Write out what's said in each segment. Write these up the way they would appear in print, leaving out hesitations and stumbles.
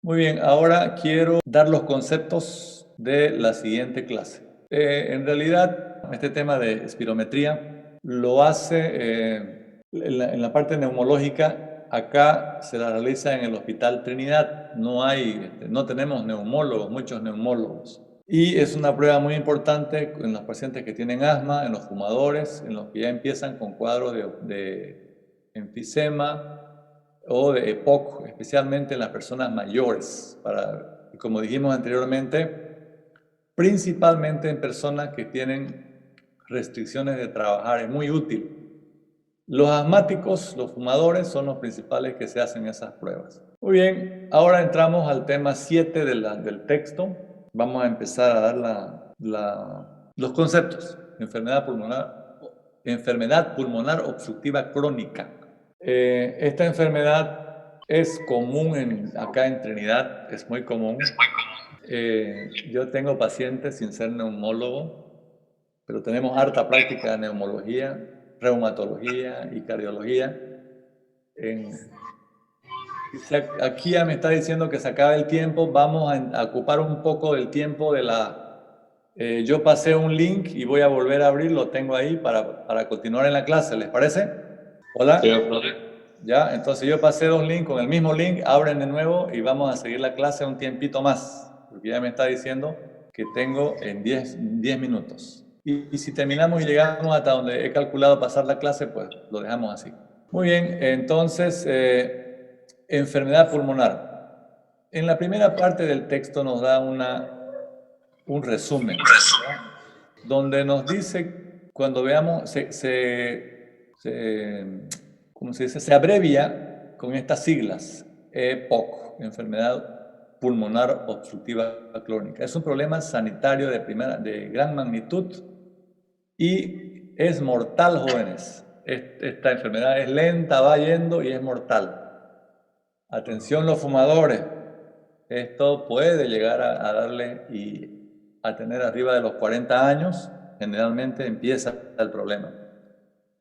Muy bien, ahora quiero dar los conceptos de la siguiente clase. En realidad, este tema de espirometría lo hace en la parte neumológica. Acá se la realiza en el Hospital Trinidad. No tenemos neumólogos, muchos neumólogos. Y es una prueba muy importante en los pacientes que tienen asma, en los fumadores, en los que ya empiezan con cuadros de enfisema o de EPOC, especialmente en las personas mayores, como dijimos anteriormente, principalmente en personas que tienen restricciones de trabajar. Es muy útil. Los asmáticos, los fumadores, son los principales que se hacen esas pruebas. Muy bien, ahora entramos al tema 7 del texto. Vamos a empezar a dar los conceptos. Enfermedad pulmonar obstructiva crónica. Esta enfermedad es común acá en Trinidad, es muy común. Yo tengo pacientes sin ser neumólogo, pero tenemos harta práctica de neumología, reumatología y cardiología. Aquí ya me está diciendo que se acaba el tiempo, vamos a ocupar un poco del tiempo de yo pasé un link y voy a volver a abrir, lo tengo ahí para continuar en la clase, ¿les parece? Hola. Sí, profe. Ya, entonces yo pasé dos links, con el mismo link, abren de nuevo y vamos a seguir la clase un tiempito más, porque ya me está diciendo que tengo en 10 minutos. Y si terminamos y llegamos hasta donde he calculado pasar la clase, pues lo dejamos así. Muy bien, entonces, enfermedad pulmonar. En la primera parte del texto nos da un resumen, donde nos dice, cuando veamos, ¿cómo se dice? Se abrevia con estas siglas, EPOC, enfermedad pulmonar obstructiva crónica. Es un problema sanitario de gran magnitud y es mortal, jóvenes. Esta enfermedad es lenta, va yendo y es mortal. Atención los fumadores, esto puede llegar a darle y a tener arriba de los 40 años, generalmente empieza el problema.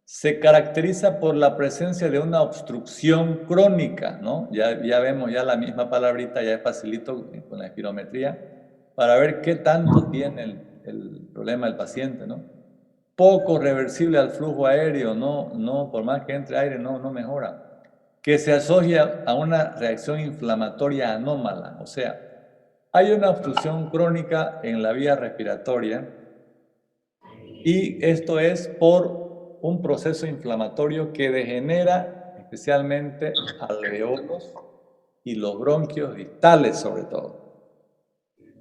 Se caracteriza por la presencia de una obstrucción crónica, ¿no? Ya vemos ya la misma palabrita, ya es facilito con la espirometría, para ver qué tanto tiene el problema del paciente, ¿no? Poco reversible al flujo aéreo, no, por más que entre aire, no mejora. Que se asocia a una reacción inflamatoria anómala, o sea, hay una obstrucción crónica en la vía respiratoria y esto es por un proceso inflamatorio que degenera especialmente alveolos y los bronquios distales sobre todo.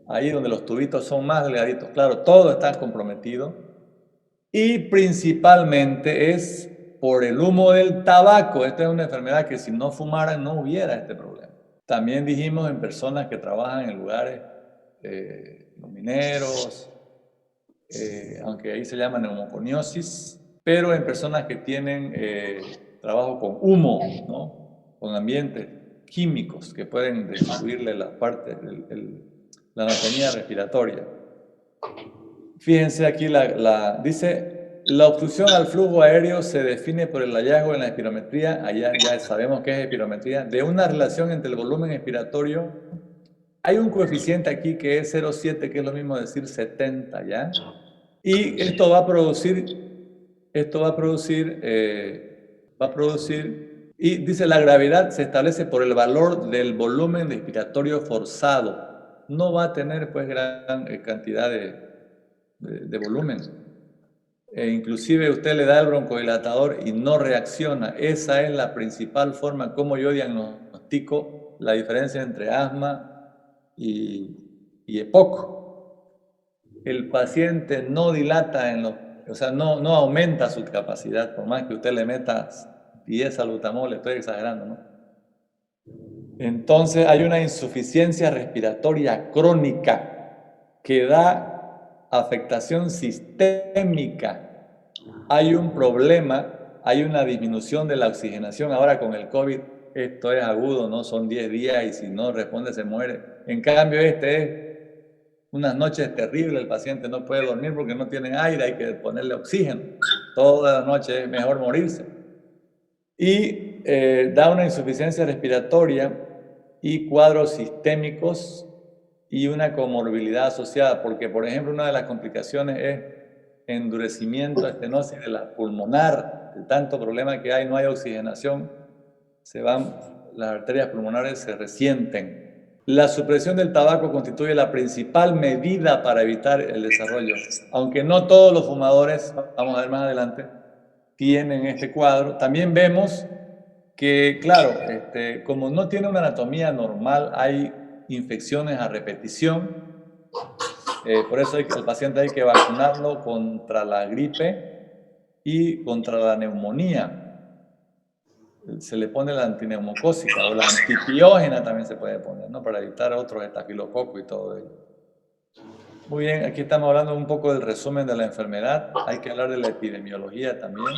Ahí donde los tubitos son más delgaditos. Claro, todo está comprometido. Y principalmente es por el humo del tabaco. Esta es una enfermedad que si no fumaran no hubiera este problema. También dijimos en personas que trabajan en lugares mineros, aunque ahí se llama neumoconiosis, pero en personas que tienen trabajo con humo, ¿no? Con ambientes químicos que pueden destruirle la anatomía respiratoria. Fíjense aquí, dice, la obstrucción al flujo aéreo se define por el hallazgo en la espirometría, allá ya sabemos qué es espirometría, de una relación entre el volumen expiratorio. Hay un coeficiente aquí que es 0,7, que es lo mismo decir 70, ¿ya? Y esto va a producir, y dice la gravedad se establece por el valor del volumen respiratorio forzado. No va a tener pues gran cantidad de volumen. Inclusive usted le da el broncodilatador y no reacciona. Esa es la principal forma como yo diagnostico la diferencia entre asma y EPOC. El paciente no dilata o sea, no aumenta su capacidad, por más que usted le meta 10 salbutamol, estoy exagerando, ¿no? Entonces hay una insuficiencia respiratoria crónica que da afectación sistémica. Hay un problema, hay una disminución de la oxigenación. Ahora con el COVID esto es agudo, ¿no? Son 10 días y si no responde se muere. En cambio este es unas noches terribles, el paciente no puede dormir porque no tiene aire, hay que ponerle oxígeno. Toda la noche es mejor morirse. Y da una insuficiencia respiratoria y cuadros sistémicos y una comorbilidad asociada, porque por ejemplo una de las complicaciones es endurecimiento, estenosis de la pulmonar, de tanto problema que hay, no hay oxigenación, las arterias pulmonares se resienten. La supresión del tabaco constituye la principal medida para evitar el desarrollo, aunque no todos los fumadores, vamos a ver más adelante, tienen este cuadro. También vemos que, claro, como no tiene una anatomía normal, hay infecciones a repetición. Por eso al paciente hay que vacunarlo contra la gripe y contra la neumonía. Se le pone la antineumocócica o la antipiógena también se puede poner, ¿no? Para evitar otros estafilococos y todo ello. Muy bien, aquí estamos hablando un poco del resumen de la enfermedad. Hay que hablar de la epidemiología también.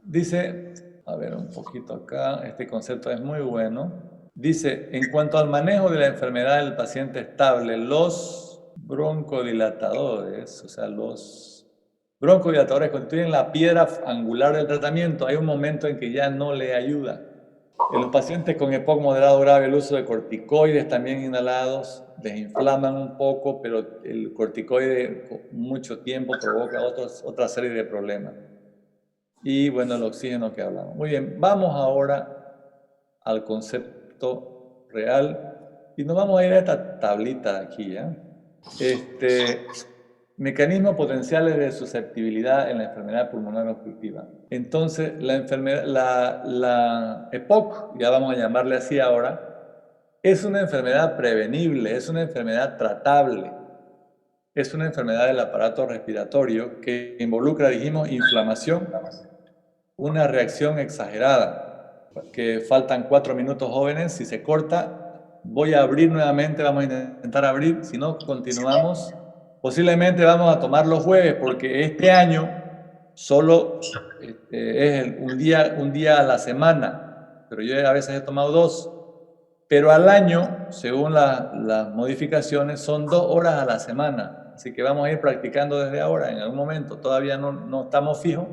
Dice, a ver un poquito acá, este concepto es muy bueno. Dice, en cuanto al manejo de la enfermedad del paciente estable, los broncodilatadores, o sea, los broncodilatadores constituyen la piedra angular del tratamiento. Hay un momento en que ya no le ayuda. En los pacientes con EPOC moderado grave, el uso de corticoides también inhalados desinflaman un poco, pero el corticoide con mucho tiempo provoca otra serie de problemas. Y bueno, el oxígeno que hablamos. Muy bien, vamos ahora al concepto real y nos vamos a ir a esta tablita de aquí, ¿ya? Mecanismos potenciales de susceptibilidad en la enfermedad pulmonar obstructiva. Entonces, la EPOC, ya vamos a llamarle así ahora, es una enfermedad prevenible, es una enfermedad tratable. Es una enfermedad del aparato respiratorio que involucra, dijimos, inflamación, una reacción exagerada, que faltan 4 minutos jóvenes, si se corta, voy a abrir nuevamente, vamos a intentar abrir, si no continuamos, posiblemente vamos a tomar los jueves, porque este año solo es un día a la semana, pero yo a veces he tomado 2, pero al año, según las modificaciones, son 2 horas a la semana, así que vamos a ir practicando desde ahora, en algún momento, todavía no estamos fijos,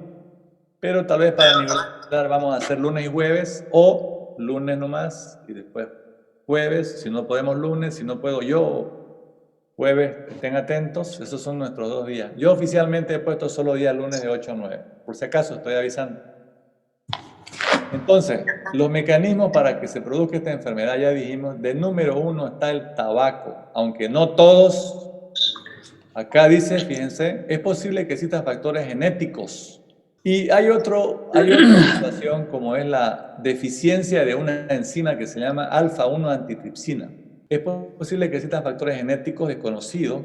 pero tal vez para nivelar vamos a hacer lunes y jueves o lunes nomás y después jueves, si no podemos lunes, si no puedo yo, jueves, estén atentos, esos son nuestros 2 días. Yo oficialmente he puesto solo día lunes de 8 a 9, por si acaso estoy avisando. Entonces, los mecanismos para que se produzca esta enfermedad, ya dijimos, de número 1 está el tabaco, aunque no todos, acá dice, fíjense, es posible que existan factores genéticos. Y hay otra situación como es la deficiencia de una enzima que se llama alfa-1 antitripsina. Es posible que existan factores genéticos desconocidos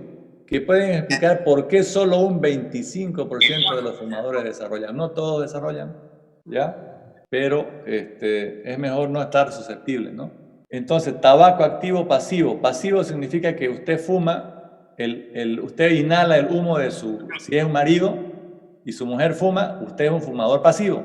que pueden explicar por qué solo un 25% de los fumadores desarrollan. No todos desarrollan, ¿ya? Pero es mejor no estar susceptible, ¿no? Entonces, tabaco activo pasivo. Pasivo significa que usted fuma, usted inhala el humo de si es un marido, y su mujer fuma, usted es un fumador pasivo.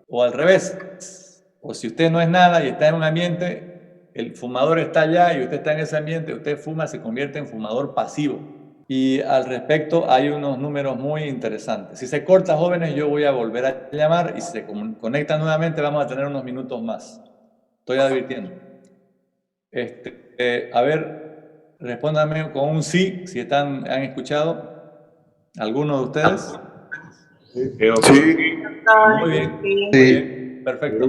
O al revés. O si usted no es nada y está en un ambiente, el fumador está allá y usted está en ese ambiente, usted fuma, se convierte en fumador pasivo. Y al respecto hay unos números muy interesantes. Si se corta, jóvenes, yo voy a volver a llamar y si se conectan nuevamente vamos a tener unos minutos más. Estoy advirtiendo. A ver, respóndanme con un sí, si han escuchado. ¿Alguno de ustedes? Sí. Muy bien, Sí. muy bien, perfecto.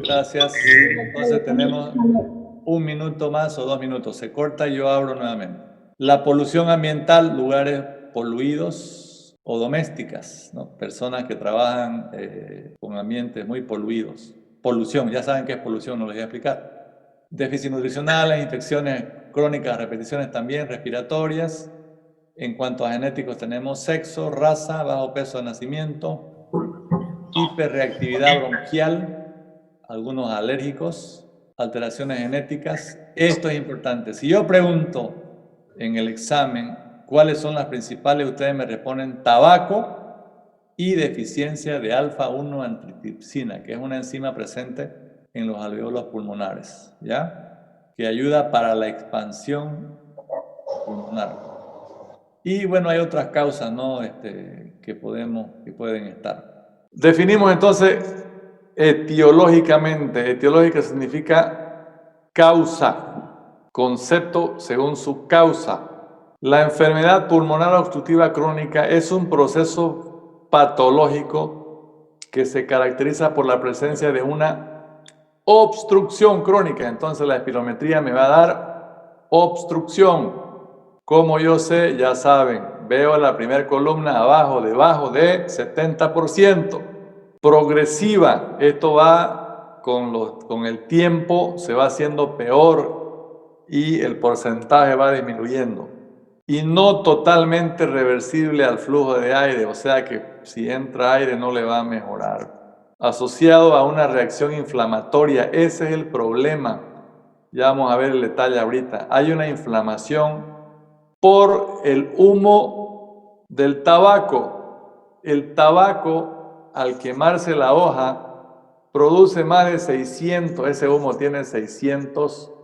Gracias. Entonces tenemos un minuto más o 2 minutos. Se corta y yo abro nuevamente. La polución ambiental, lugares poluidos o domésticas, ¿no? Personas que trabajan con ambientes muy poluidos. Polución, ya saben qué es polución, no les voy a explicar. Déficit nutricionales, infecciones crónicas, repeticiones también respiratorias. En cuanto a genéticos tenemos sexo, raza, bajo peso de nacimiento, hiperreactividad bronquial, algunos alérgicos, alteraciones genéticas. Esto es importante. Si yo pregunto en el examen cuáles son las principales, ustedes me responden tabaco y deficiencia de alfa-1 antitripsina, que es una enzima presente en los alveolos pulmonares, ¿ya? Que ayuda para la expansión pulmonar. Y bueno, hay otras causas, ¿no? Que pueden estar. Definimos entonces etiológicamente. Etiológica significa causa. Concepto según su causa. La enfermedad pulmonar obstructiva crónica es un proceso patológico que se caracteriza por la presencia de una obstrucción crónica. Entonces la espirometría me va a dar obstrucción. Como yo sé, ya saben, veo la primera columna abajo, debajo de 70%. Progresiva, esto va con el tiempo, se va haciendo peor y el porcentaje va disminuyendo. Y no totalmente reversible al flujo de aire, o sea que si entra aire no le va a mejorar. Asociado a una reacción inflamatoria, ese es el problema. Ya vamos a ver el detalle ahorita. Hay una inflamación por el humo del tabaco. El tabaco, al quemarse la hoja, produce más de 600, ese humo tiene 600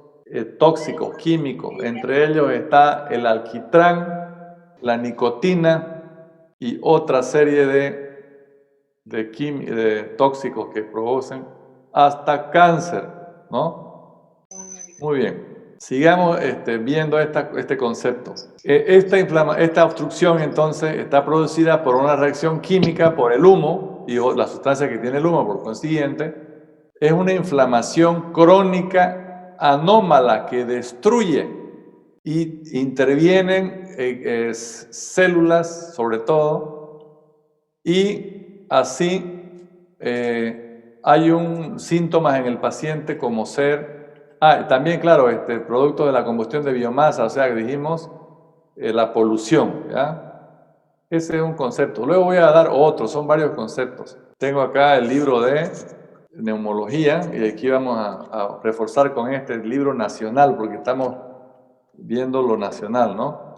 tóxicos químicos. Entre ellos está el alquitrán, la nicotina y otra serie de tóxicos que producen hasta cáncer, ¿no? Muy bien. Sigamos viendo este concepto. Esta obstrucción entonces está producida por una reacción química, por el humo y la sustancia que tiene el humo, por consiguiente, es una inflamación crónica anómala que destruye y intervienen células sobre todo y así hay un síntomas en el paciente como ser también, claro, producto de la combustión de biomasa, o sea, que dijimos, la polución, ¿ya? Ese es un concepto. Luego voy a dar otro, son varios conceptos. Tengo acá el libro de neumología y aquí vamos a reforzar con este libro nacional, porque estamos viendo lo nacional, ¿no?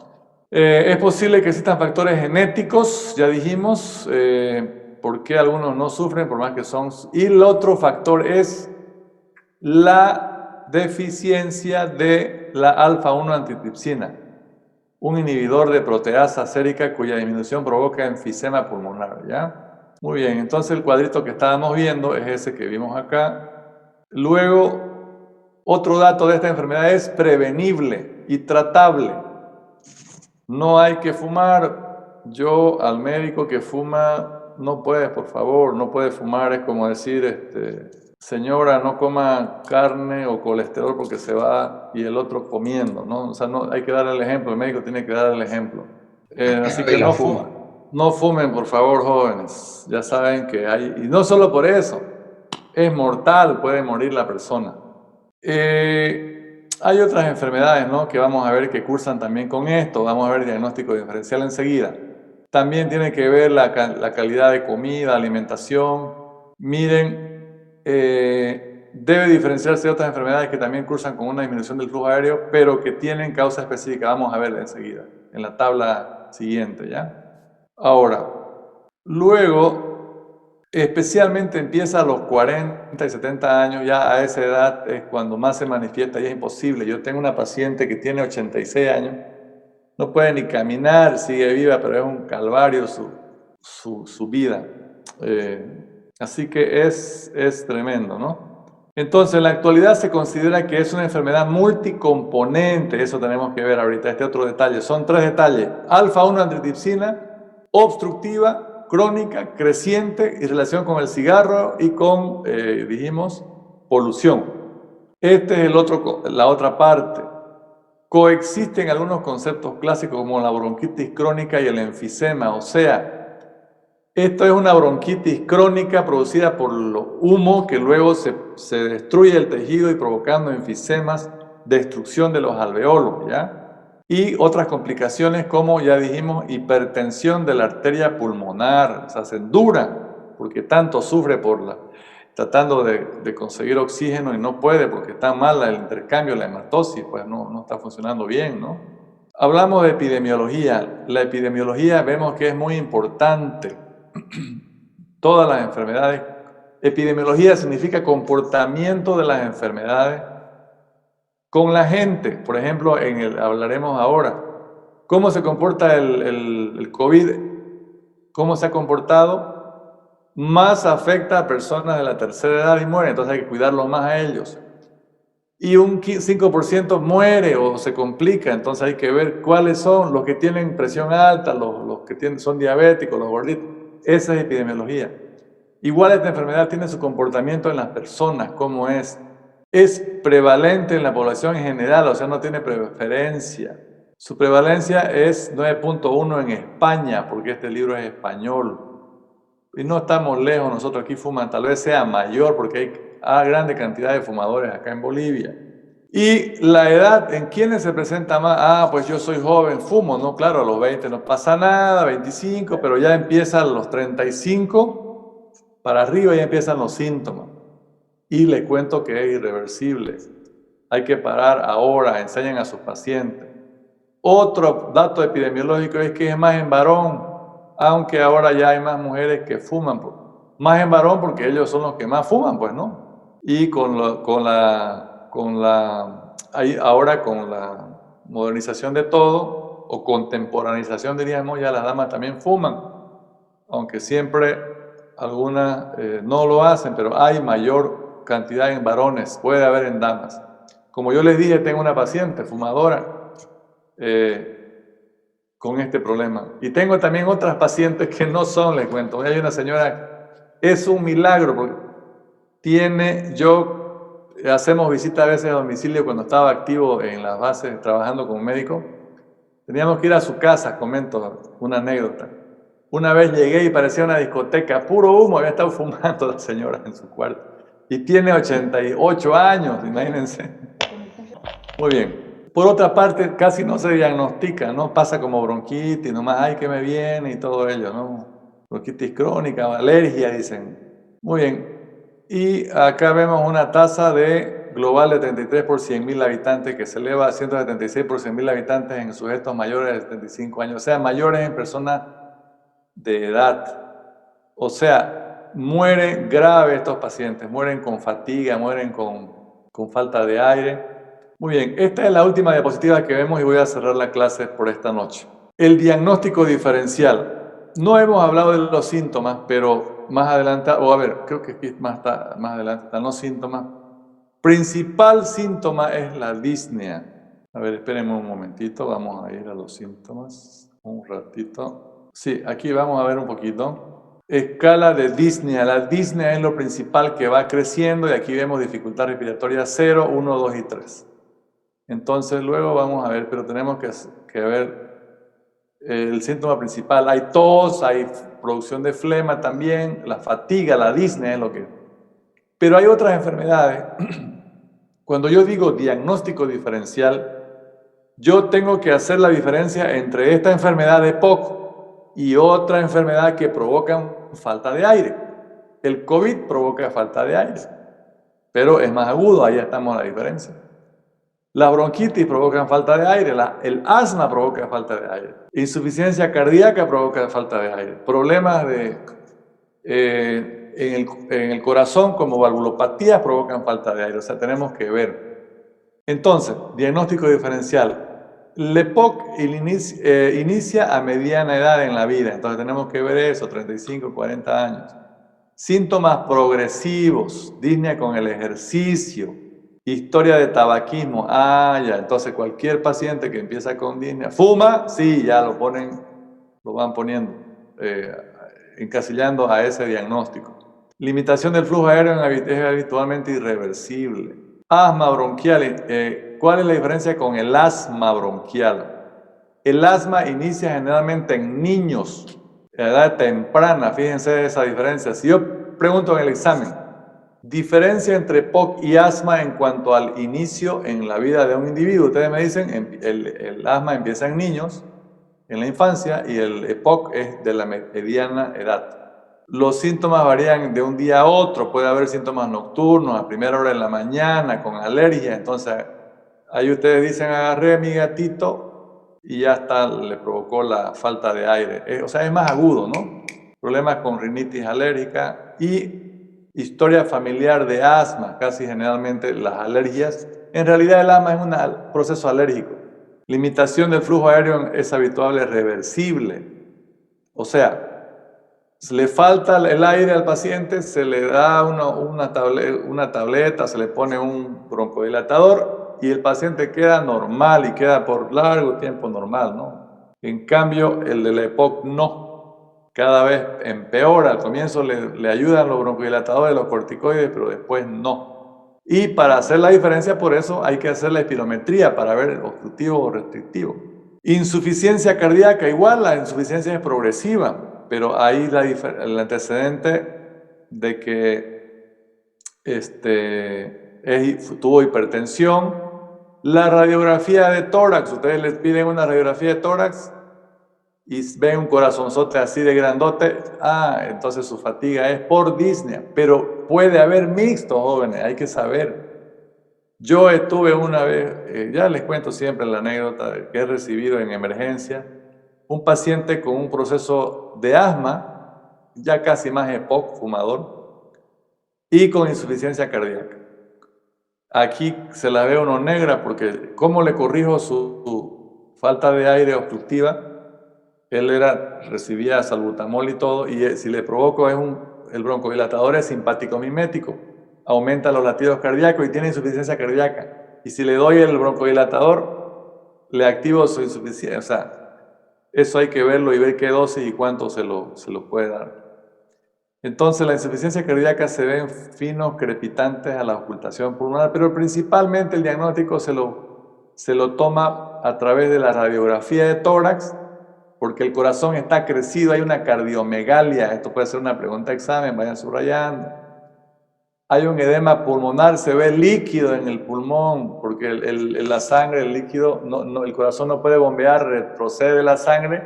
Es posible que existan factores genéticos, ya dijimos, por qué algunos no sufren, por más que son... Y el otro factor es la deficiencia de la alfa-1 antitripsina, un inhibidor de proteasa sérica cuya disminución provoca enfisema pulmonar, ¿ya? Muy bien, entonces el cuadrito que estábamos viendo es ese que vimos acá. Luego, otro dato de esta enfermedad es prevenible y tratable. No hay que fumar. Yo al médico que fuma, no puedes, por favor, no puedes fumar, es como decir, señora, no coma carne o colesterol porque se va y el otro comiendo, ¿no? O sea, no, hay que dar el ejemplo, el médico tiene que dar el ejemplo. Así que no fumen. No fumen, por favor, jóvenes. Ya saben que hay, y no solo por eso, es mortal, puede morir la persona. Hay otras enfermedades, ¿no?, que vamos a ver que cursan también con esto. Vamos a ver el diagnóstico diferencial enseguida. También tiene que ver la calidad de comida, alimentación. Miren, debe diferenciarse de otras enfermedades que también cursan con una disminución del flujo aéreo, pero que tienen causa específica. Vamos a verla enseguida, en la tabla siguiente, ¿ya? Ahora, luego... Especialmente empieza a los 40 y 70 años, ya a esa edad es cuando más se manifiesta y es imposible. Yo tengo una paciente que tiene 86 años, no puede ni caminar, sigue viva, pero es un calvario su vida. Así que es tremendo, ¿no? Entonces, en la actualidad se considera que es una enfermedad multicomponente, eso tenemos que ver ahorita, este otro detalle. Son 3 detalles: alfa-1 antitripsina, obstructiva, crónica, creciente y relación con el cigarro y con, dijimos, polución. Este es la otra parte. Coexisten algunos conceptos clásicos como la bronquitis crónica y el enfisema, o sea, esto es una bronquitis crónica producida por el humo que luego se destruye el tejido y provocando enfisemas, destrucción de los alveolos, ¿ya? Y otras complicaciones como, ya dijimos, hipertensión de la arteria pulmonar, o sea, se endura porque tanto sufre tratando de conseguir oxígeno y no puede porque está mal el intercambio, la hematosis, pues no está funcionando bien, ¿no? Hablamos de epidemiología. La epidemiología vemos que es muy importante. Todas las enfermedades. Epidemiología significa comportamiento de las enfermedades con la gente. Por ejemplo, hablaremos ahora. ¿Cómo se comporta el COVID? ¿Cómo se ha comportado? Más afecta a personas de la tercera edad y mueren, entonces hay que cuidarlos más a ellos. y un 5% muere o se complica. Entonces hay que ver cuáles son los que tienen presión alta, los que son diabéticos, los gorditos. Esa es epidemiología. Igual esta enfermedad tiene su comportamiento en las personas, cómo es. Es prevalente en la población en general, o sea, no tiene preferencia. Su prevalencia es 9.1 en España, porque este libro es español. Y no estamos lejos, nosotros aquí fuman, tal vez sea mayor, porque hay grande cantidad de fumadores acá en Bolivia. Y la edad, ¿en quiénes se presenta más? Ah, pues yo soy joven, fumo, ¿no? Claro, a los 20 no pasa nada, 25, pero ya empiezan a los 35 para arriba, ya empiezan los síntomas. Y le cuento que es irreversible. Hay que parar ahora, enseñen a sus pacientes. Otro dato epidemiológico es que es más en varón, aunque ahora ya hay más mujeres que fuman. Más en varón porque ellos son los que más fuman, pues, ¿no? Y ahora con la modernización de todo, o contemporanización, diríamos, ya las damas también fuman, aunque siempre algunas no lo hacen, pero hay mayor cantidad en varones, puede haber en damas. Como yo les dije, tengo una paciente fumadora con este problema. Y tengo también otras pacientes que no son, les cuento. Hay una señora, es un milagro, porque hacemos visitas a veces a domicilio cuando estaba activo en las bases, trabajando como médico. Teníamos que ir a su casa, comento una anécdota. Una vez llegué y parecía una discoteca, puro humo, había estado fumando la señora en su cuarto. Y tiene 88 años, imagínense. Muy bien. Por otra parte, casi no se diagnostica, ¿no? Pasa como bronquitis, nomás, ay, que me viene y todo ello, ¿no? Bronquitis crónica, alergia, dicen. Muy bien. Y acá vemos una tasa global de 33 por 100.000 habitantes que se eleva a 176 por 100.000 habitantes en sujetos mayores de 75 años, o sea, mayores en personas de edad. O sea, mueren grave estos pacientes, mueren con fatiga, mueren con falta de aire. Muy bien, esta es la última diapositiva que vemos y voy a cerrar la clase por esta noche. El diagnóstico diferencial. No hemos hablado de los síntomas, pero más adelante, creo que aquí más adelante están los síntomas. Principal síntoma es la disnea. A ver, espérenme un momentito, vamos a ir a los síntomas. Un ratito. Sí, aquí vamos a ver un poquito. Escala de disnea. La disnea es lo principal que va creciendo y aquí vemos dificultad respiratoria 0, 1, 2 y 3. Entonces luego vamos a ver, pero tenemos que ver el síntoma principal. Hay tos, hay producción de flema también, la fatiga, la disnea es lo que... Pero hay otras enfermedades. Cuando yo digo diagnóstico diferencial, yo tengo que hacer la diferencia entre esta enfermedad de POC y otra enfermedad que provoca falta de aire. El COVID provoca falta de aire, pero es más agudo, ahí estamos la diferencia. La bronquitis provoca falta de aire, el asma provoca falta de aire, insuficiencia cardíaca provoca falta de aire, problemas en el corazón como valvulopatías provocan falta de aire, o sea, tenemos que ver. Entonces, diagnóstico diferencial. El EPOC inicia a mediana edad en la vida, entonces tenemos que ver eso, 35, 40 años. Síntomas progresivos, disnea con el ejercicio, historia de tabaquismo, entonces cualquier paciente que empieza con disnea, ¿fuma? Sí, ya lo van poniendo, encasillando a ese diagnóstico. Limitación del flujo aéreo es habitualmente irreversible. Asma bronquial, ¿cuál es la diferencia con el asma bronquial? El asma inicia generalmente en niños, a edad temprana, fíjense esa diferencia. Si yo pregunto en el examen, diferencia entre POC y asma en cuanto al inicio en la vida de un individuo, ustedes me dicen, el asma empieza en niños, en la infancia, y el EPOC es de la mediana edad. Los síntomas varían de un día a otro, puede haber síntomas nocturnos, a primera hora de la mañana, con alergia, entonces ahí ustedes dicen, agarré a mi gatito y ya está, le provocó la falta de aire. O sea, es más agudo, ¿no? Problemas con rinitis alérgica y historia familiar de asma, casi generalmente las alergias. En realidad el asma es un proceso alérgico. Limitación del flujo aéreo es habitual, es reversible. O sea, Se le falta el aire al paciente, se le da una tableta, se le pone un broncodilatador y el paciente queda normal y queda por largo tiempo normal, ¿no? En cambio, el de la EPOC no. Cada vez empeora. Al comienzo le ayudan los broncodilatadores, los corticoides, pero después no. Y para hacer la diferencia, por eso hay que hacer la espirometría para ver obstructivo o restrictivo. Insuficiencia cardíaca, igual la insuficiencia es progresiva, pero ahí el antecedente de que tuvo hipertensión. La radiografía de tórax, ustedes les piden una radiografía de tórax y ven un corazonzote así de grandote, entonces su fatiga es por disnea, pero puede haber mixto, jóvenes, hay que saber. Yo estuve una vez, ya les cuento siempre la anécdota que he recibido en emergencia, un paciente con un proceso de asma, ya casi más EPOC, fumador, y con insuficiencia cardíaca. Aquí se la ve uno negra porque ¿cómo le corrijo su falta de aire obstructiva? Él recibía salbutamol y todo, y si le provoco el broncodilatador es simpático mimético, aumenta los latidos cardíacos y tiene insuficiencia cardíaca. Y si le doy el broncodilatador, le activo su insuficiencia. O sea, eso hay que verlo y ver qué dosis y cuánto se lo puede dar. Entonces la insuficiencia cardíaca se ven finos crepitantes a la ocultación pulmonar, pero principalmente el diagnóstico se lo toma a través de la radiografía de tórax, porque el corazón está crecido, hay una cardiomegalia. Esto puede ser una pregunta de examen, vayan subrayando. Hay un edema pulmonar, se ve líquido en el pulmón, porque la sangre, el líquido, el corazón no puede bombear, retrocede la sangre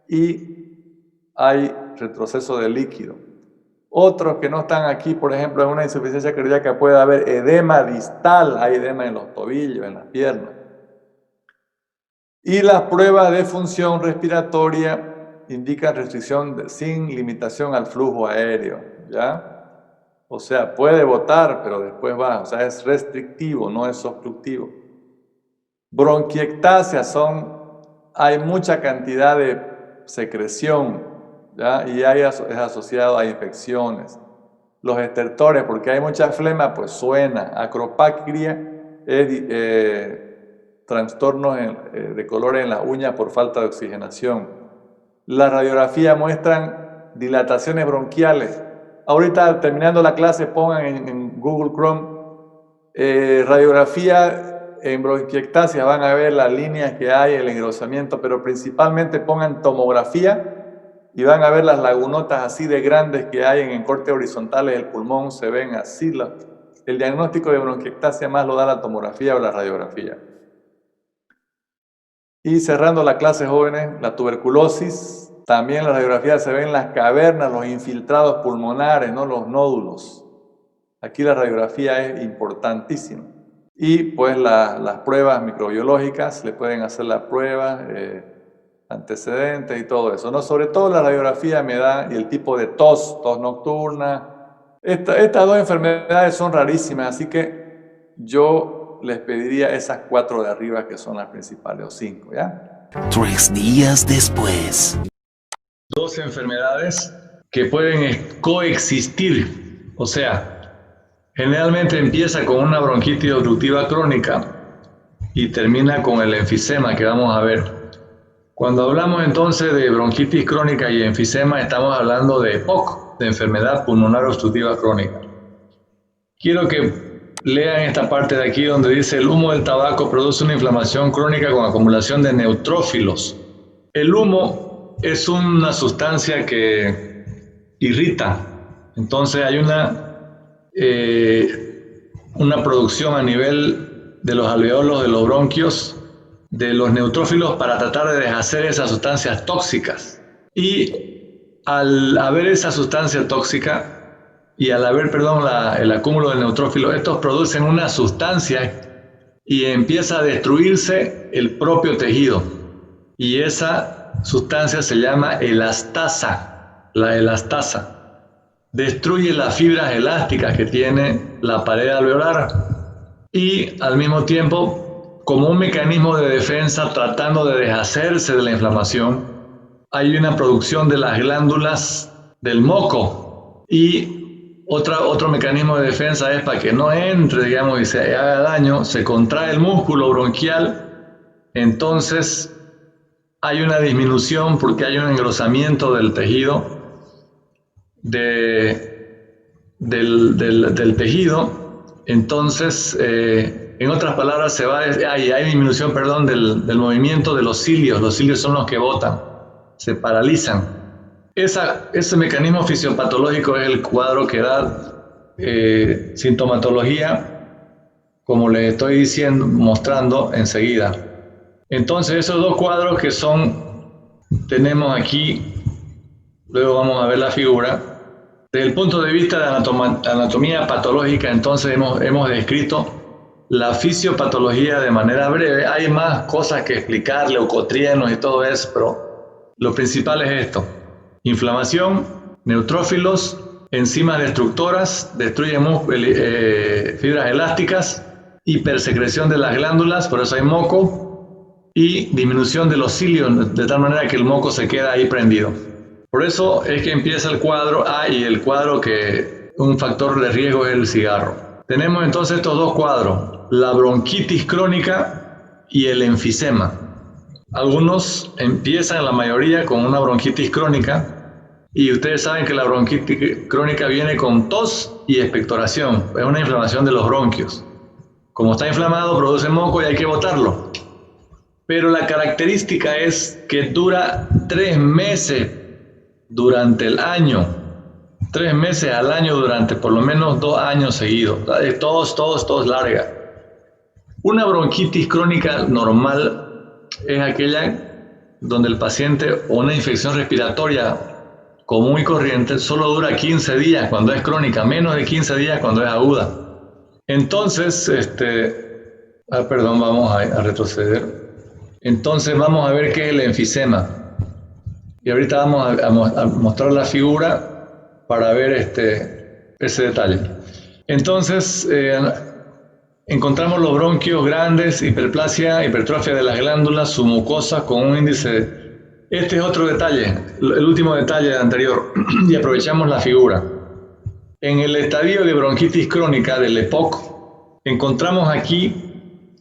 y hay retroceso de líquido. Otros que no están aquí, por ejemplo, en una insuficiencia cardíaca puede haber edema distal, hay edema en los tobillos, en las piernas. Y las pruebas de función respiratoria indican restricción sin limitación al flujo aéreo, ¿ya? O sea, puede botar, pero después va, o sea, es restrictivo, no es obstructivo. Bronquiectasia hay mucha cantidad de secreción, ¿ya? Y es asociado a infecciones. Los estertores, porque hay mucha flema, pues suena. Acropacria es trastornos de color en las uñas por falta de oxigenación. Las radiografías muestran dilataciones bronquiales. Ahorita, terminando la clase, pongan en Google Chrome radiografía en bronquiectasia, van a ver las líneas que hay, el engrosamiento, pero principalmente pongan tomografía y van a ver las lagunotas así de grandes que hay en cortes horizontales del pulmón, se ven así. El diagnóstico de bronquiectasia más lo da la tomografía o la radiografía. Y cerrando la clase, jóvenes, la tuberculosis, también en la radiografía se ven las cavernas, los infiltrados pulmonares, ¿no? Los nódulos. Aquí la radiografía es importantísima. Y pues las pruebas microbiológicas, le pueden hacer las pruebas, antecedentes y todo eso, ¿no? Sobre todo la radiografía me da, y el tipo de tos nocturna. Estas dos enfermedades son rarísimas, así que yo les pediría esas 4 de arriba que son las principales, o 5, ¿ya? 3 días después. 2 enfermedades que pueden coexistir, o sea, generalmente empieza con una bronquitis obstructiva crónica y termina con el enfisema que vamos a ver. Cuando hablamos entonces de bronquitis crónica y enfisema, estamos hablando de EPOC, de enfermedad pulmonar obstructiva crónica. Quiero que lean esta parte de aquí donde dice: el humo del tabaco produce una inflamación crónica con acumulación de neutrófilos. El humo es una sustancia que irrita, entonces hay una producción a nivel de los alveolos de los bronquios de los neutrófilos para tratar de deshacer esas sustancias tóxicas. Y al haber esa sustancia tóxica y al haber, el acúmulo de neutrófilos, estos producen una sustancia y empieza a destruirse el propio tejido. Y esa sustancia se llama elastasa. La elastasa destruye las fibras elásticas que tiene la pared alveolar y al mismo tiempo, como un mecanismo de defensa tratando de deshacerse de la inflamación, hay una producción de las glándulas del moco. Y otro mecanismo de defensa es para que no entre, digamos, y se haga daño, se contrae el músculo bronquial, entonces hay una disminución porque hay un engrosamiento del tejido, del tejido. Entonces, en otras palabras, hay disminución, perdón, del movimiento de los cilios. Los cilios son los que botan, se paralizan. Ese mecanismo fisiopatológico es el cuadro que da sintomatología, como les estoy mostrando enseguida. Entonces, esos dos cuadros que tenemos aquí, luego vamos a ver la figura. Desde el punto de vista de anatomía patológica, entonces hemos descrito la fisiopatología de manera breve. Hay más cosas que explicar, leucotrienos y todo eso, pero lo principal es esto. Inflamación, neutrófilos, enzimas destructoras, destruyen fibras elásticas, hipersecreción de las glándulas, por eso hay moco, y disminución de los cilios, de tal manera que el moco se queda ahí prendido. Por eso es que empieza el cuadro y el cuadro que un factor de riesgo es el cigarro. Tenemos entonces estos dos cuadros, la bronquitis crónica y el enfisema. Algunos empiezan, la mayoría, con una bronquitis crónica, y ustedes saben que la bronquitis crónica viene con tos y expectoración, es una inflamación de los bronquios. Como está inflamado, produce moco y hay que botarlo. Pero la característica es que dura 3 meses durante el año, 3 meses al año durante por lo menos 2 años seguidos. Tos larga. Una bronquitis crónica normal es aquella donde el paciente, o una infección respiratoria común y corriente, solo dura 15 días cuando es crónica, menos de 15 días cuando es aguda. Entonces, vamos a retroceder. Entonces vamos a ver qué es el enfisema. Y ahorita vamos a mostrar la figura para ver ese detalle. Entonces, encontramos los bronquios grandes, hiperplasia, hipertrofia de las glándulas, su mucosa con un índice. Este es otro detalle, el último detalle anterior, y aprovechamos la figura. En el estadio de bronquitis crónica del EPOC, encontramos aquí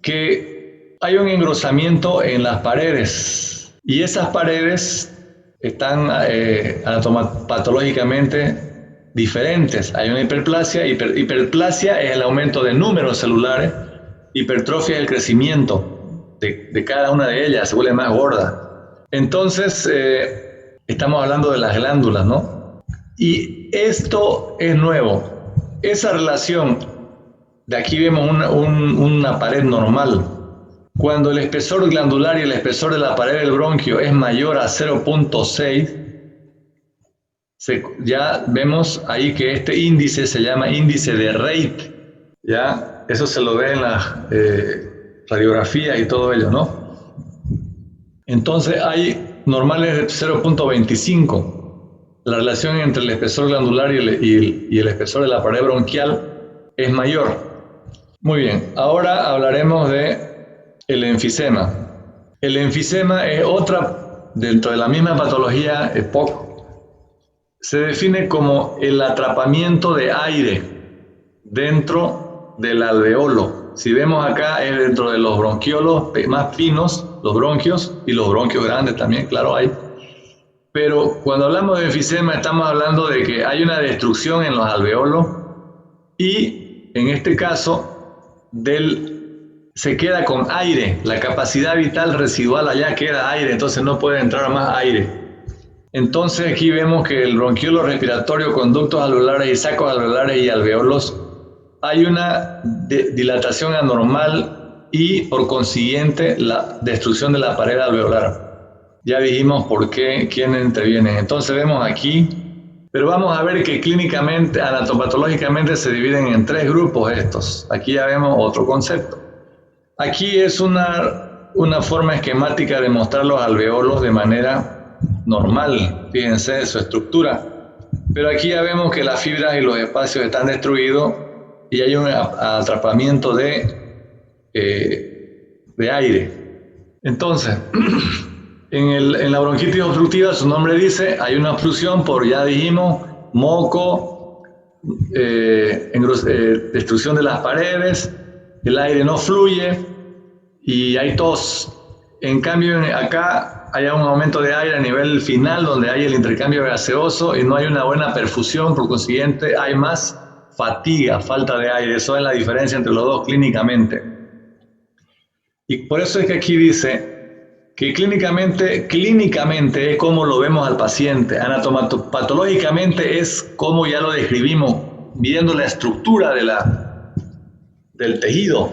que hay un engrosamiento en las paredes, y esas paredes están anatomopatológicamente diferentes. Hay una hiperplasia. Hiperplasia es el aumento de números celulares. Hipertrofia es el crecimiento de cada una de ellas, se vuelve más gorda. Entonces, estamos hablando de las glándulas, ¿no? Y esto es nuevo. Esa relación, de aquí vemos una pared normal. Cuando el espesor glandular y el espesor de la pared del bronquio es mayor a 0.6, ya vemos ahí que este índice se llama índice de Reit. ¿Ya? Eso se lo ve en las radiografías y todo ello, ¿no? Entonces hay normales de 0.25. La relación entre el espesor glandular y el espesor de la pared bronquial es mayor. Muy bien, ahora hablaremos de el enfisema. El enfisema es otra, dentro de la misma patología EPOC, se define como el atrapamiento de aire dentro del alveolo. Si vemos acá es dentro de los bronquiolos más finos, los bronquios, y los bronquios grandes también, claro, hay. Pero cuando hablamos de enfisema estamos hablando de que hay una destrucción en los alveolos y en este caso se queda con aire, la capacidad vital residual allá queda aire, entonces no puede entrar más aire. Entonces aquí vemos que el bronquiolo respiratorio, conductos alveolares y sacos alveolares y alveolos, hay una dilatación anormal y por consiguiente la destrucción de la pared alveolar. Ya dijimos por qué, quién interviene. Entonces vemos aquí, pero vamos a ver que clínicamente, anatomopatológicamente se dividen en 3 grupos estos. Aquí ya vemos otro concepto. Aquí es una forma esquemática de mostrar los alveolos de manera normal, fíjense de su estructura, pero aquí ya vemos que las fibras y los espacios están destruidos y hay un atrapamiento de aire. Entonces, En la bronquitis obstructiva, su nombre dice, hay una obstrucción por, ya dijimos, moco, destrucción de las paredes, el aire no fluye y hay tos. En cambio, acá hay un aumento de aire a nivel final donde hay el intercambio gaseoso y no hay una buena perfusión, por consiguiente hay más fatiga, falta de aire. Eso es la diferencia entre los dos clínicamente. Y por eso es que aquí dice que clínicamente es como lo vemos al paciente, anatomopatológicamente es como ya lo describimos, viendo la estructura del tejido.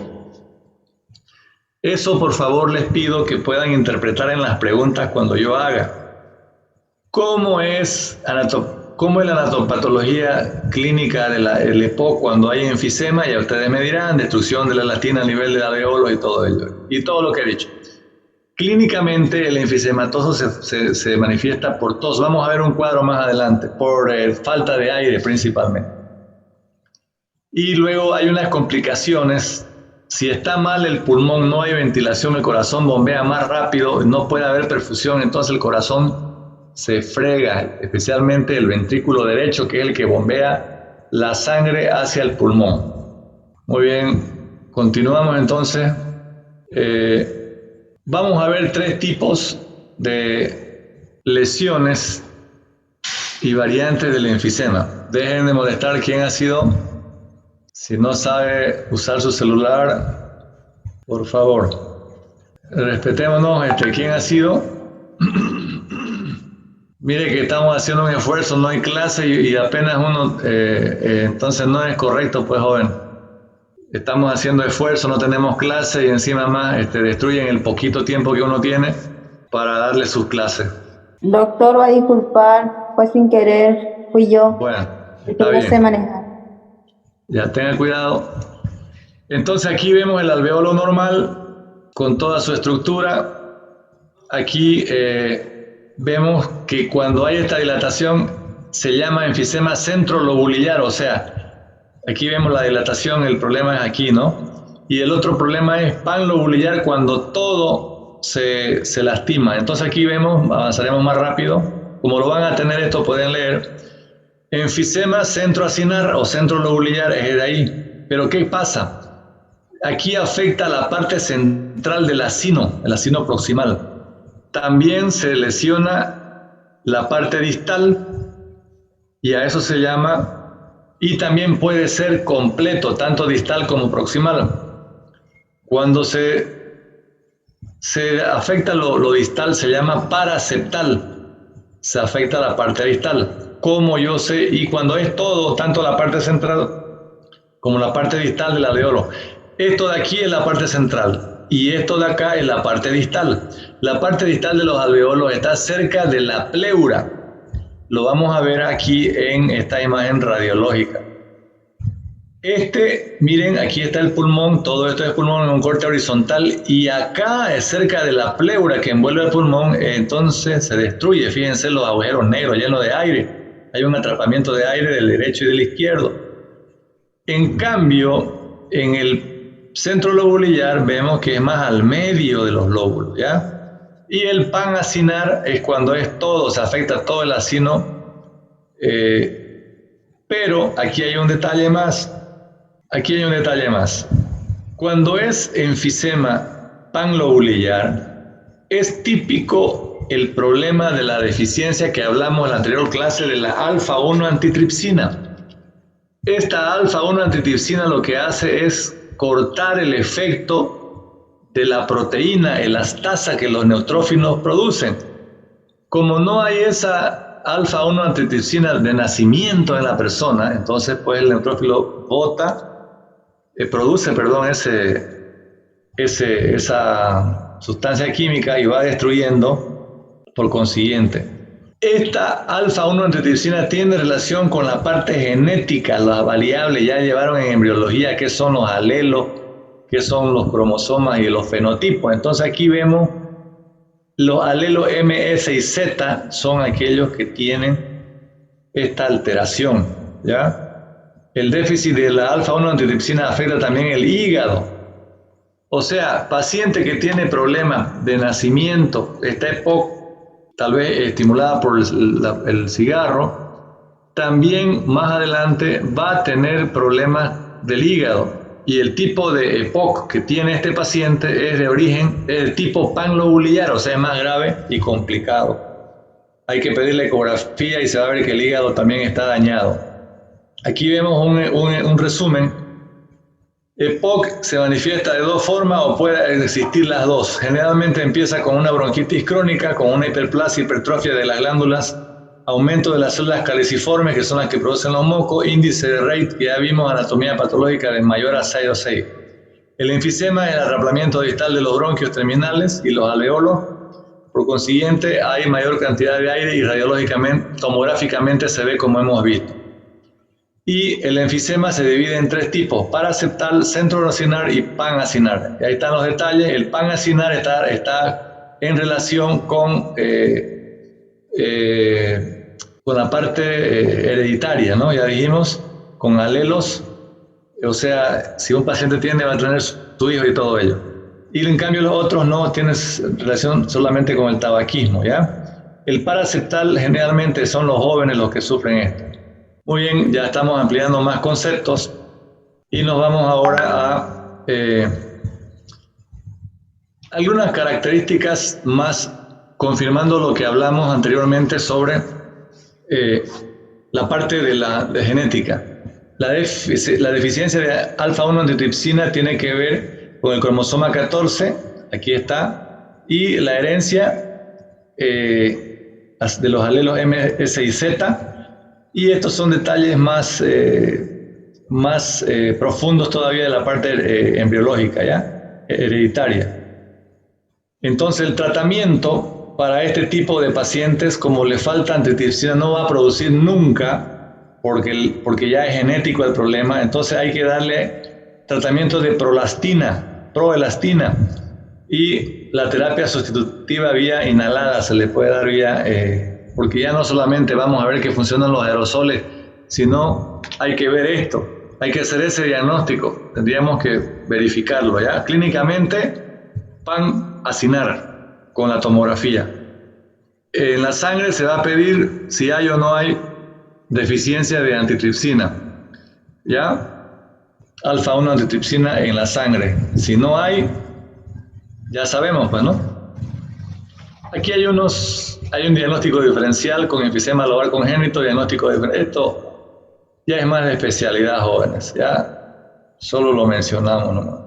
Eso, por favor, les pido que puedan interpretar en las preguntas cuando yo haga. ¿Cómo es la anatomopatología clínica del EPOC cuando hay enfisema? Ya ustedes me dirán, destrucción de la elastina a nivel de alveolos y todo ello, y todo lo que he dicho. Clínicamente el enfisematoso se manifiesta por tos. Vamos a ver un cuadro más adelante, por falta de aire principalmente. Y luego hay unas complicaciones. Si está mal el pulmón, no hay ventilación, el corazón bombea más rápido, no puede haber perfusión, entonces el corazón se frega, especialmente el ventrículo derecho, que es el que bombea la sangre hacia el pulmón. Muy bien, continuamos entonces. Vamos a ver 3 tipos de lesiones y variantes del enfisema. Dejen de molestar quién ha sido. Si no sabe usar su celular, por favor, respetémonos. ¿Quién ha sido? Mire que estamos haciendo un esfuerzo, no hay clase y apenas uno, entonces no es correcto, pues, joven. Estamos haciendo esfuerzo, no tenemos clase y encima más destruyen el poquito tiempo que uno tiene para darle sus clases. Doctor, va a disculpar, fue sin querer, fui yo. Bueno, está no bien. sé manejar. Ya, tenga cuidado. Entonces aquí vemos el alveolo normal con toda su estructura. Aquí vemos que cuando hay esta dilatación se llama enfisema centrolobulillar, o sea, aquí vemos la dilatación, el problema es aquí, ¿no? Y el otro problema es panlobulillar cuando todo se lastima. Entonces aquí vemos, avanzaremos más rápido. Como lo van a tener esto, pueden leer. Enfisema centroacinar o centrolobulillar es de ahí. Pero ¿qué pasa? Aquí afecta la parte central del acino, el acino proximal. También se lesiona la parte distal y a eso se llama... Y también puede ser completo, tanto distal como proximal. Cuando se afecta lo distal, se llama paraseptal. Se afecta la parte distal. Como yo sé, y cuando es todo, tanto la parte central como la parte distal del alveolo. Esto de aquí es la parte central y esto de acá es la parte distal. La parte distal de los alveolos está cerca de la pleura. Lo vamos a ver aquí en esta imagen radiológica. Miren, aquí está el pulmón, todo esto es pulmón en un corte horizontal y acá es cerca de la pleura que envuelve el pulmón, entonces se destruye. Fíjense los agujeros negros llenos de aire. Hay un atrapamiento de aire del derecho y del izquierdo. En cambio, en el centro lobulillar vemos que es más al medio de los lóbulos, ¿ya? Y el panacinar es cuando es todo, se afecta todo el acino. Pero aquí hay un detalle más. Aquí hay un detalle más. Cuando es enfisema panlobulillar, es típico el problema de la deficiencia que hablamos en la anterior clase de la alfa-1 antitripsina. Esta alfa-1 antitripsina lo que hace es cortar el efecto de la proteína elastasa que los neutrófilos producen. Como no hay esa alfa-1 antitripsina de nacimiento en la persona, entonces pues el neutrófilo produce esa sustancia química y va destruyendo por consiguiente. Esta alfa-1 antitripsina tiene relación con la parte genética, las variables. Ya llevaron en embriología qué son los alelos, qué son los cromosomas y los fenotipos. Entonces aquí vemos los alelos M, S y Z son aquellos que tienen esta alteración, ¿ya? El déficit de la alfa-1 antitripsina afecta también el hígado. O sea, paciente que tiene problemas de nacimiento, esta EPOC, tal vez estimulada por el cigarro, también más adelante va a tener problemas del hígado. Y el tipo de EPOC que tiene este paciente es de origen, es del tipo panlobulillar, o sea, es más grave y complicado. Hay que pedirle ecografía y se va a ver que el hígado también está dañado. Aquí vemos un resumen. EPOC se manifiesta de dos formas o puede existir las dos. Generalmente empieza con una bronquitis crónica, con una hiperplasia, hipertrofia de las glándulas, aumento de las células caliciformes, que son las que producen los mocos, índice de Reit, que ya vimos, anatomía patológica de mayor a 6 o 6. El enfisema es el atraplamiento distal de los bronquios terminales y los alveolos. Por consiguiente, hay mayor cantidad de aire y radiológicamente, tomográficamente se ve como hemos visto. Y el enfisema se divide en tres tipos: paraceptal, centroracinar y panacinar. Y ahí están los detalles. El panacinar está en relación con la parte hereditaria, ¿no? Ya dijimos, con alelos, o sea, si un paciente tiene, va a tener su hijo y todo ello. Y en cambio los otros no tienen relación solamente con el tabaquismo, ¿ya? El paraceptal generalmente son los jóvenes los que sufren esto. Muy bien, ya estamos ampliando más conceptos y nos vamos ahora a algunas características más, confirmando lo que hablamos anteriormente sobre la parte de genética. La deficiencia de alfa-1 antitripsina tiene que ver con el cromosoma 14, aquí está, y la herencia de los alelos M, S y Z. Y estos son detalles más profundos todavía de la parte embriológica, ¿ya? Hereditaria. Entonces el tratamiento para este tipo de pacientes, como le falta antitripsina, no va a producir nunca, porque ya es genético el problema. Entonces hay que darle tratamiento de proelastina, y la terapia sustitutiva vía inhalada se le puede dar vía... porque ya no solamente vamos a ver que funcionan los aerosoles, sino hay que ver esto, hay que hacer ese diagnóstico, tendríamos que verificarlo, ¿ya? Clínicamente, panacinar con la tomografía. En la sangre se va a pedir si hay o no hay deficiencia de antitripsina, ¿ya? Alfa-1 antitripsina en la sangre. Si no hay, ya sabemos, pues, ¿no? Aquí hay un diagnóstico diferencial con enfisema lobar congénito, diagnóstico diferencial. Esto ya es más de especialidad, jóvenes, ya solo lo mencionamos nomás.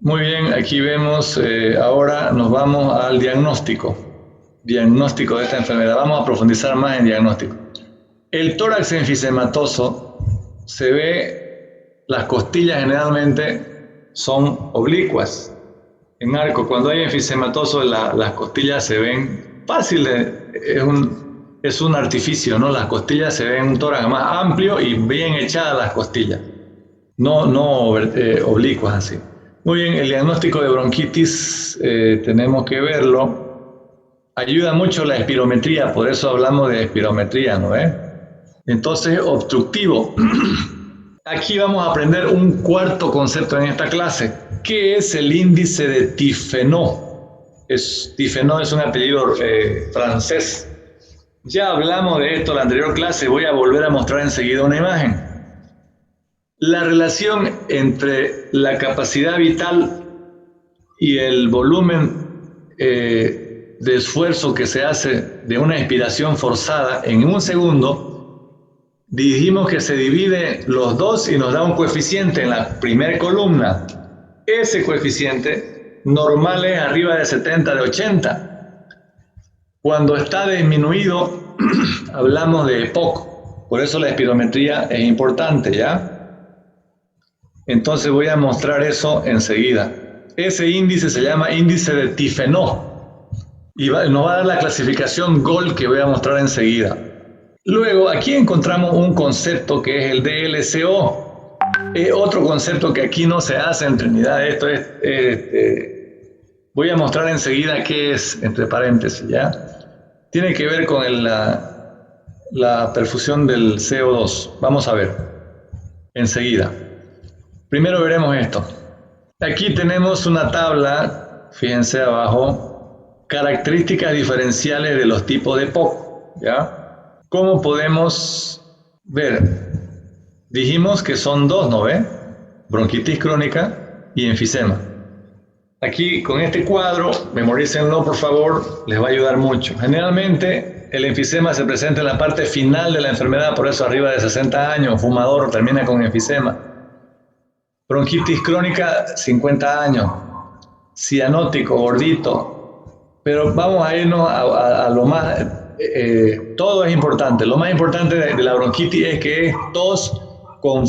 Muy bien, aquí vemos, ahora nos vamos al diagnóstico de esta enfermedad. Vamos a profundizar más en diagnóstico. El tórax enfisematoso se ve, las costillas generalmente son oblicuas, en arco. Cuando hay enfisematoso, las costillas se ven fáciles, es un artificio, ¿no? Las costillas se ven un tórax más amplio y bien echadas las costillas, no oblicuas así. Muy bien, el diagnóstico de bronquitis tenemos que verlo. Ayuda mucho la espirometría, por eso hablamos de espirometría, ¿no? Entonces, obstructivo. Aquí vamos a aprender un cuarto concepto en esta clase. ¿Qué es el índice de Tifenot? Tifenot es un apellido francés. Ya hablamos de esto en la anterior clase, voy a volver a mostrar enseguida una imagen. La relación entre la capacidad vital y el volumen de esfuerzo que se hace de una expiración forzada en un segundo, dijimos que se divide los dos y nos da un coeficiente en la primera columna. Ese coeficiente normal es arriba de 70, de 80. Cuando está disminuido, hablamos de EPOC. Por eso la espirometría es importante, ¿ya? Entonces voy a mostrar eso enseguida. Ese índice se llama índice de Tifenot y nos va a dar la clasificación GOL que voy a mostrar enseguida. Luego, aquí encontramos un concepto que es el DLCO. Otro concepto que aquí no se hace en Trinidad. Esto voy a mostrar enseguida qué es, entre paréntesis, ¿ya? Tiene que ver con la perfusión del CO2. Vamos a ver enseguida. Primero veremos esto. Aquí tenemos una tabla, fíjense abajo, características diferenciales de los tipos de POC, ¿ya? ¿Cómo podemos ver? Dijimos que son dos, ¿no ve? Bronquitis crónica y enfisema. Aquí, con este cuadro, memorícenlo por favor, les va a ayudar mucho. Generalmente, el enfisema se presenta en la parte final de la enfermedad, por eso arriba de 60 años, fumador, termina con enfisema. Bronquitis crónica, 50 años. Cianótico, gordito. Pero vamos a irnos a lo más... todo es importante. Lo más importante de la bronquitis es que es tos con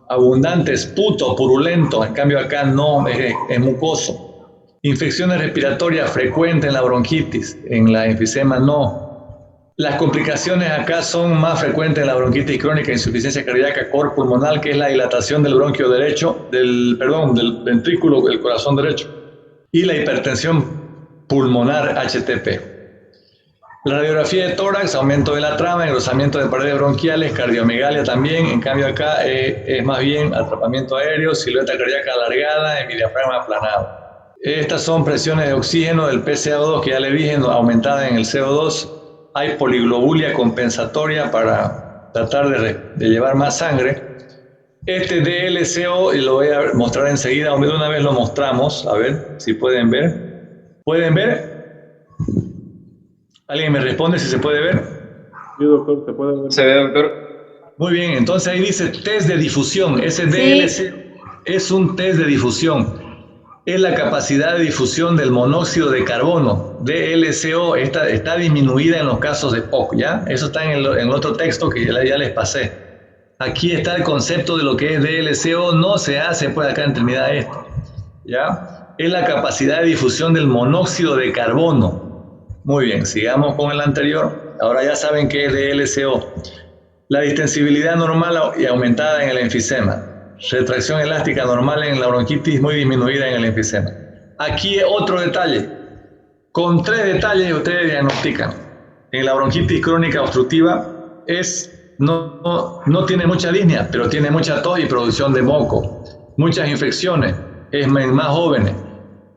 abundante esputo, purulento. En cambio acá no, es mucoso. Infecciones respiratorias frecuentes en la bronquitis. En la enfisema no. Las complicaciones acá son más frecuentes en la bronquitis crónica, insuficiencia cardíaca core pulmonar, que es la dilatación del bronquio derecho, del ventrículo del corazón derecho, y la hipertensión pulmonar HTP. La radiografía de tórax, aumento de la trama, engrosamiento de paredes bronquiales, cardiomegalia también. En cambio acá es más bien atrapamiento aéreo, silueta cardíaca alargada, diafragma aplanado. Estas son presiones de oxígeno del PCO2 que ya le dije, aumentada en el CO2. Hay poliglobulia compensatoria para tratar de llevar más sangre. Este DLCO, y lo voy a mostrar enseguida, de una vez lo mostramos, a ver si pueden ver. ¿Pueden ver? ¿Alguien me responde si se puede ver? Sí, doctor, se puede ver. Se ve, doctor. Muy bien, entonces ahí dice test de difusión. Ese DLCO es un test de difusión. Es la capacidad de difusión del monóxido de carbono. DLCO está disminuida en los casos de POC, ¿ya? Eso está en el otro texto que ya les pasé. Aquí está el concepto de lo que es DLCO. No se hace pues acá en Trinidad esto, ¿ya? Es la capacidad de difusión del monóxido de carbono. Muy bien, sigamos con el anterior. Ahora ya saben qué es DLCO. La distensibilidad normal y aumentada en el enfisema. Retracción elástica normal en la bronquitis, muy disminuida en el enfisema. Aquí otro detalle. Con 3 detalles ustedes diagnostican. En la bronquitis crónica obstructiva no tiene mucha disnea, pero tiene mucha tos y producción de moco. Muchas infecciones, es en más jóvenes.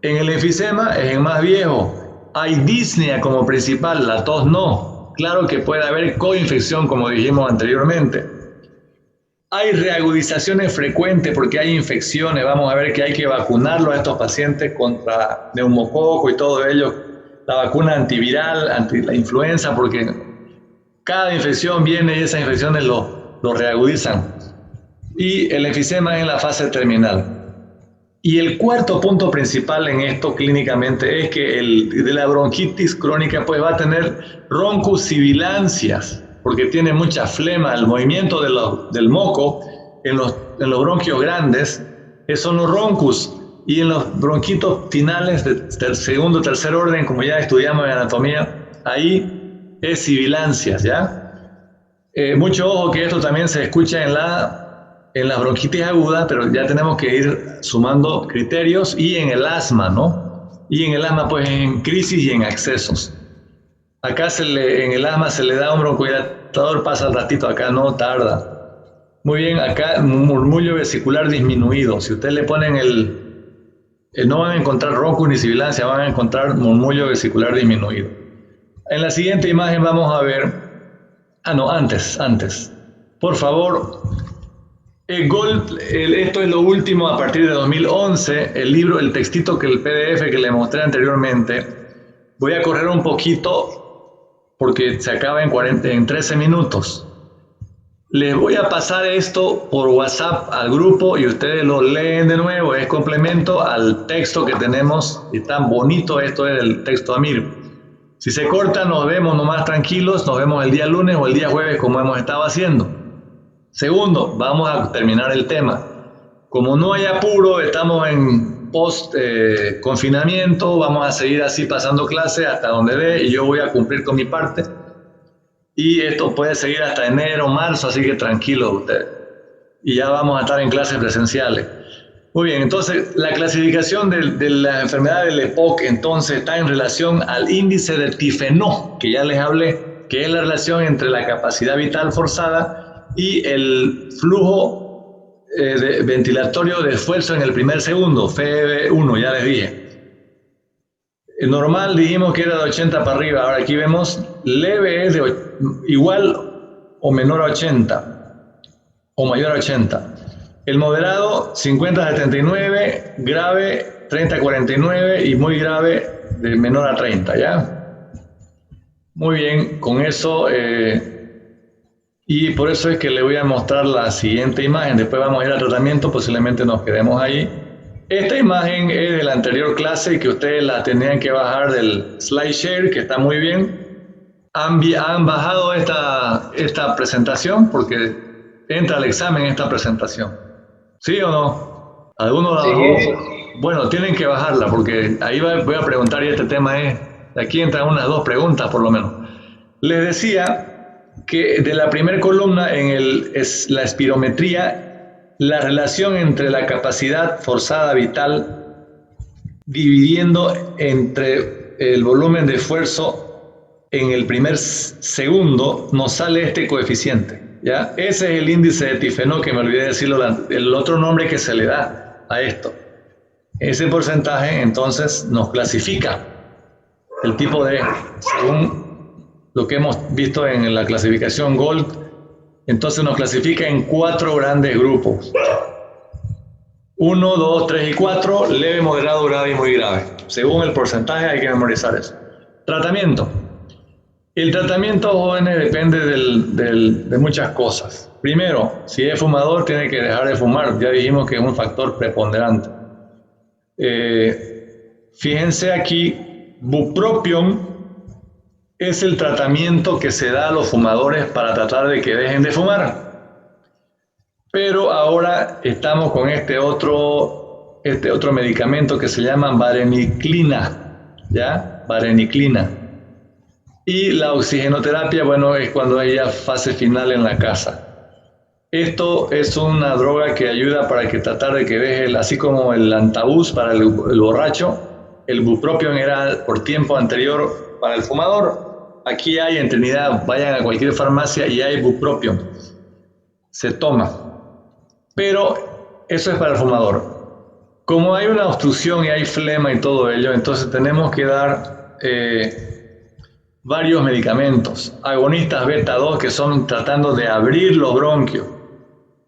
En el enfisema es en más viejos. Hay disnea como principal, la tos no. Claro que puede haber coinfección, como dijimos anteriormente. Hay reagudizaciones frecuentes porque hay infecciones. Vamos a ver que hay que vacunarlo a estos pacientes contra neumococo y todo ello. La vacuna antiviral, anti la influenza, porque cada infección viene y esas infecciones lo reagudizan. Y el enfisema es en la fase terminal. Y el cuarto punto principal en esto clínicamente es que de la bronquitis crónica pues va a tener roncosibilancias, porque tiene mucha flema. El movimiento del moco en los bronquios grandes son los roncus, y en los bronquitos finales de segundo o tercer orden, como ya estudiamos en anatomía, ahí es sibilancias, ¿ya? Mucho ojo que esto también se escucha en la bronquitis aguda, pero ya tenemos que ir sumando criterios, y en el asma, ¿no? Y en el asma pues en crisis y en accesos. Acá en el asma se le da un broncodilatador, pasa al ratito, acá no tarda. Muy bien, acá murmullo vesicular disminuido. Si ustedes le ponen no van a encontrar roncus ni sibilancia, van a encontrar murmullo vesicular disminuido. En la siguiente imagen vamos a ver... antes. Por favor, esto es lo último a partir de 2011, el libro, el textito el PDF que le mostré anteriormente. Voy a correr un poquito porque se acaba en 13 minutos. Les voy a pasar esto por WhatsApp al grupo y ustedes lo leen de nuevo. Es complemento al texto que tenemos, y tan bonito esto es el texto Amir. Si se corta, nos vemos nomás tranquilos, nos vemos el día lunes o el día jueves como hemos estado haciendo. Segundo, vamos a terminar el tema. Como no hay apuro, estamos en post-confinamiento, vamos a seguir así pasando clases hasta donde dé, y yo voy a cumplir con mi parte. Y esto puede seguir hasta enero, marzo, así que tranquilos ustedes. Y ya vamos a estar en clases presenciales. Muy bien, entonces la clasificación de la enfermedad del EPOC entonces está en relación al índice de Tifenot, que ya les hablé, que es la relación entre la capacidad vital forzada y el flujo ventilatorio de esfuerzo en el primer segundo, FEV1, ya les dije. El normal dijimos que era de 80 para arriba, ahora aquí vemos leve es de igual o menor a 80, o mayor a 80. El moderado 50-79, grave 30-49 y muy grave de menor a 30, ¿ya? Muy bien, con eso, y por eso es que le voy a mostrar la siguiente imagen, después vamos a ir al tratamiento, posiblemente nos quedemos ahí. Esta imagen es de la anterior clase que ustedes la tenían que bajar del SlideShare, que está muy bien. Han bajado esta presentación porque entra al examen esta presentación. ¿Sí o no? ¿Alguno la bajó? Sí. Bueno, tienen que bajarla porque ahí voy a preguntar y este tema es, aquí entran unas 2 preguntas por lo menos. Les decía que de la primera columna es la espirometría, la relación entre la capacidad forzada vital dividiendo entre el volumen de esfuerzo en el primer segundo, nos sale este coeficiente, ¿ya? Ese es el índice de Tifenot, que me olvidé decirlo, el otro nombre que se le da a esto. Ese porcentaje entonces nos clasifica el tipo de, según lo que hemos visto en la clasificación Gold, entonces nos clasifica en 4 grandes grupos. 1, 2, 3 y 4, leve, moderado, grave y muy grave. Según el porcentaje hay que memorizar eso. Tratamiento. El tratamiento, jóvenes, depende de muchas cosas. Primero, si es fumador, tiene que dejar de fumar. Ya dijimos que es un factor preponderante. Fíjense aquí, bupropión es el tratamiento que se da a los fumadores para tratar de que dejen de fumar. Pero ahora estamos con este otro medicamento que se llama vareniclina, ¿ya? Vareniclina. Y la oxigenoterapia, bueno, es cuando hay ya fase final en la casa. Esto es una droga que ayuda para que tratar de que deje, así como el antabús para el borracho, el bupropión era por tiempo anterior para el fumador. Aquí hay en Trinidad, vayan a cualquier farmacia y hay bupropión. Se toma. Pero eso es para el fumador. Como hay una obstrucción y hay flema y todo ello, entonces tenemos que dar varios medicamentos. Agonistas beta 2 que son tratando de abrir los bronquios.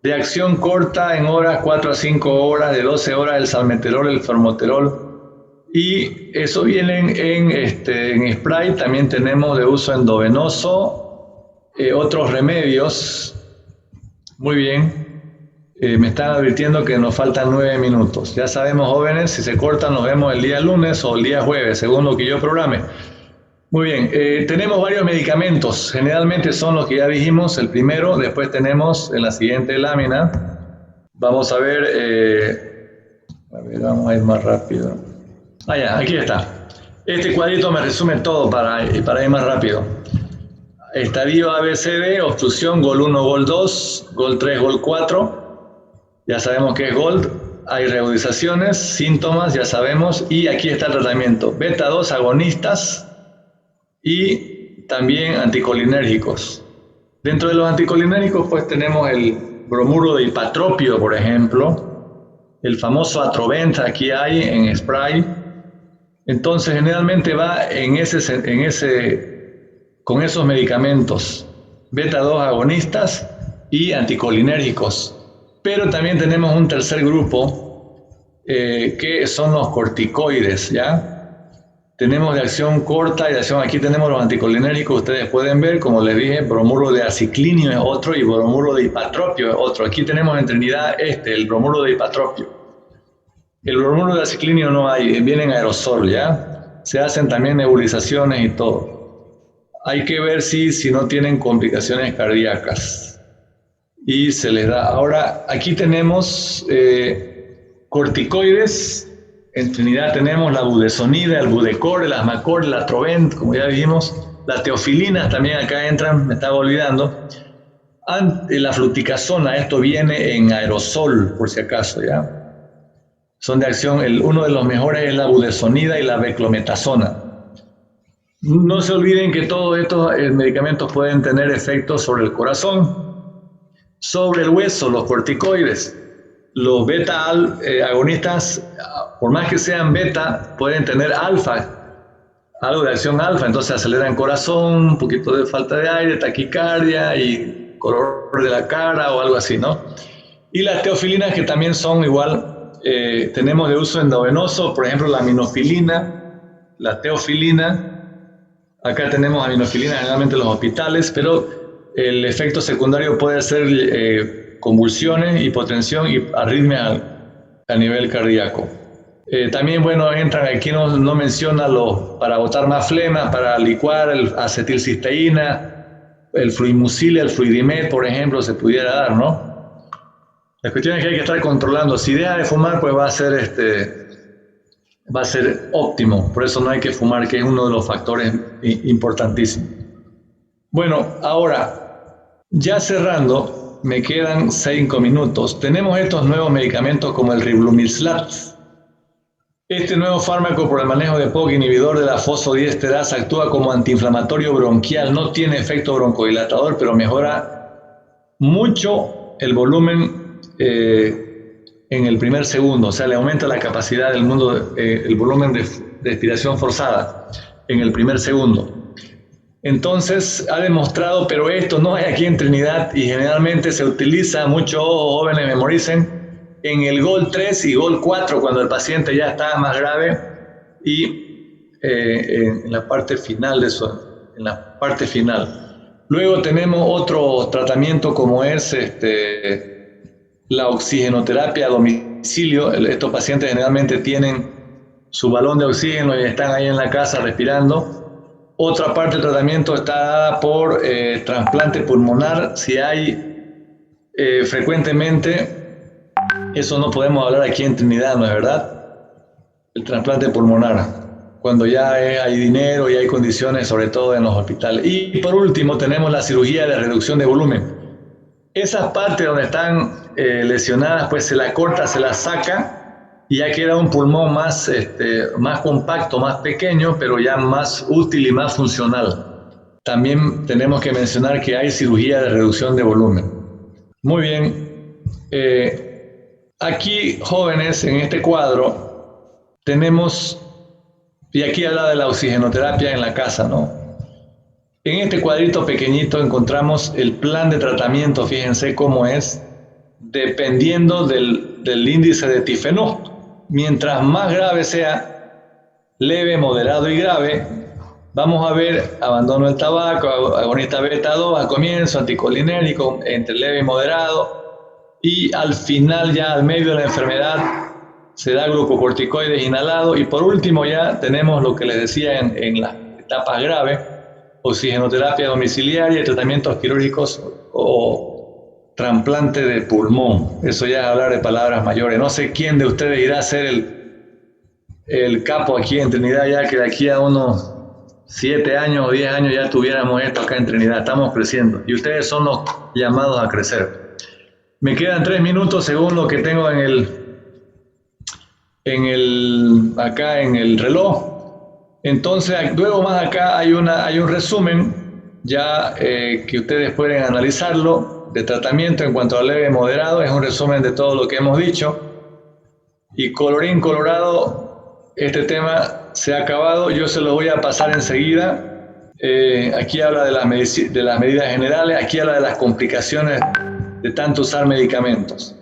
De acción corta en horas, 4 a 5 horas, de 12 horas el salmeterol, el formoterol. Y eso viene en spray, también tenemos de uso endovenoso, otros remedios. Muy bien, me están advirtiendo que nos faltan 9 minutos. Ya sabemos, jóvenes, si se cortan nos vemos el día lunes o el día jueves, según lo que yo programe. Muy bien, tenemos varios medicamentos, generalmente son los que ya dijimos, el primero, después tenemos en la siguiente lámina, vamos a ver, vamos a ir más rápido. Ya, aquí está. Este cuadrito me resume todo para ir más rápido. Estadio ABCD, obstrucción, Gol 1, Gol 2, Gol 3, Gol 4. Ya sabemos que es Gold. Hay reagudizaciones, síntomas, ya sabemos. Y aquí está el tratamiento. Beta 2 agonistas y también anticolinérgicos. Dentro de los anticolinérgicos pues tenemos el bromuro de hipatropio, por ejemplo. El famoso Atrovent, aquí hay en spray. Entonces generalmente va con esos medicamentos, beta 2 agonistas y anticolinérgicos. Pero también tenemos un tercer grupo que son los corticoides, ¿ya? Tenemos de acción corta y de acción, aquí tenemos los anticolinérgicos, ustedes pueden ver, como les dije, bromuro de aciclinio es otro y bromuro de hipatropio es otro. Aquí tenemos en Trinidad el bromuro de hipatropio. El bromuro de aciclinio no hay, viene en aerosol, ¿ya? Se hacen también nebulizaciones y todo. Hay que ver si no tienen complicaciones cardíacas. Y se les da. Ahora, aquí tenemos corticoides. En Trinidad tenemos la budesonida, el budecor, el asmacor, el atrovent, como ya dijimos. Las teofilinas también acá entran, me estaba olvidando. La fluticasona, esto viene en aerosol, por si acaso, ¿ya? Son de acción, uno de los mejores es la budesonida y la beclometasona. No se olviden que todos estos medicamentos pueden tener efectos sobre el corazón, sobre el hueso, los corticoides. los beta agonistas, por más que sean beta, pueden tener alfa, algo de acción alfa, entonces aceleran corazón, un poquito de falta de aire, taquicardia y color de la cara o algo así, ¿no? Y las teofilinas, que también son igual, tenemos de uso endovenoso, por ejemplo la aminofilina, la teofilina. Acá tenemos aminofilina generalmente en los hospitales, pero el efecto secundario puede ser convulsiones, hipotensión y arritmia a nivel cardíaco. También, bueno, entran aquí, no menciona para botar más flemas, para licuar el acetilcisteína, el fluimucil, el fluidimet, por ejemplo, se pudiera dar, ¿no? La cuestión es que hay que estar controlando. Si deja de fumar, pues va a ser óptimo. Por eso no hay que fumar, que es uno de los factores importantísimos. Bueno, ahora, ya cerrando, me quedan 5 minutos. Tenemos estos nuevos medicamentos como el riblumislat. Este nuevo fármaco por el manejo de POC, inhibidor de la fosfodiesterasa, actúa como antiinflamatorio bronquial. No tiene efecto broncodilatador, pero mejora mucho el volumen en el primer segundo. O sea, le aumenta la capacidad del el volumen de expiración forzada en el primer segundo. Entonces, ha demostrado, pero esto no hay aquí en Trinidad y generalmente se utiliza, muchos jóvenes memoricen, en el GOL 3 y GOL 4, cuando el paciente ya está más grave y en la parte final de eso, en la parte final. Luego tenemos otro tratamiento como es la oxigenoterapia a domicilio. Estos pacientes generalmente tienen su balón de oxígeno y están ahí en la casa respirando. Otra parte del tratamiento está dada por trasplante pulmonar. Si hay frecuentemente, eso no podemos hablar aquí en Trinidad, ¿no es verdad? El trasplante pulmonar, cuando ya hay dinero y hay condiciones, sobre todo en los hospitales. Y por último tenemos la cirugía de reducción de volumen. Esas partes donde están lesionadas, pues se la corta, se la saca y ya queda un pulmón más compacto, más pequeño, pero ya más útil y más funcional. También tenemos que mencionar que hay cirugía de reducción de volumen. Muy bien. Aquí, jóvenes, en este cuadro, tenemos, y aquí habla de la oxigenoterapia en la casa, ¿no? En este cuadrito pequeñito encontramos el plan de tratamiento, fíjense cómo es, dependiendo del índice de tifenó. Mientras más grave sea, leve, moderado y grave, vamos a ver abandono del tabaco, agonista beta 2 al comienzo, anticolinérico entre leve y moderado, y al final, ya al medio de la enfermedad, se da glucocorticoides inhalado, y por último ya tenemos lo que les decía en las etapas graves, oxigenoterapia domiciliaria y tratamientos quirúrgicos o trasplante de pulmón. Eso ya es hablar de palabras mayores. No sé quién de ustedes irá a ser el capo aquí en Trinidad, ya que de aquí a unos 7 años o 10 años ya tuviéramos esto acá en Trinidad. Estamos creciendo y ustedes son los llamados a crecer. Me quedan 3 minutos según lo que tengo acá en el reloj. Entonces, luego más acá hay un resumen ya que ustedes pueden analizarlo de tratamiento en cuanto a leve y moderado. Es un resumen de todo lo que hemos dicho. Y colorín colorado, este tema se ha acabado. Yo se lo voy a pasar enseguida. Aquí habla de las medidas generales. Aquí habla de las complicaciones de tanto usar medicamentos.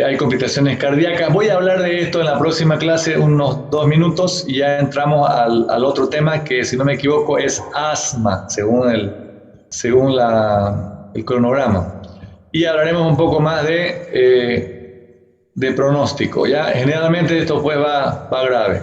Hay complicaciones cardíacas. Voy a hablar de esto en la próxima clase, unos 2 minutos, y ya entramos al otro tema que, si no me equivoco, es asma, según el cronograma. Y hablaremos un poco más de pronóstico. ¿Ya? Generalmente esto pues va grave.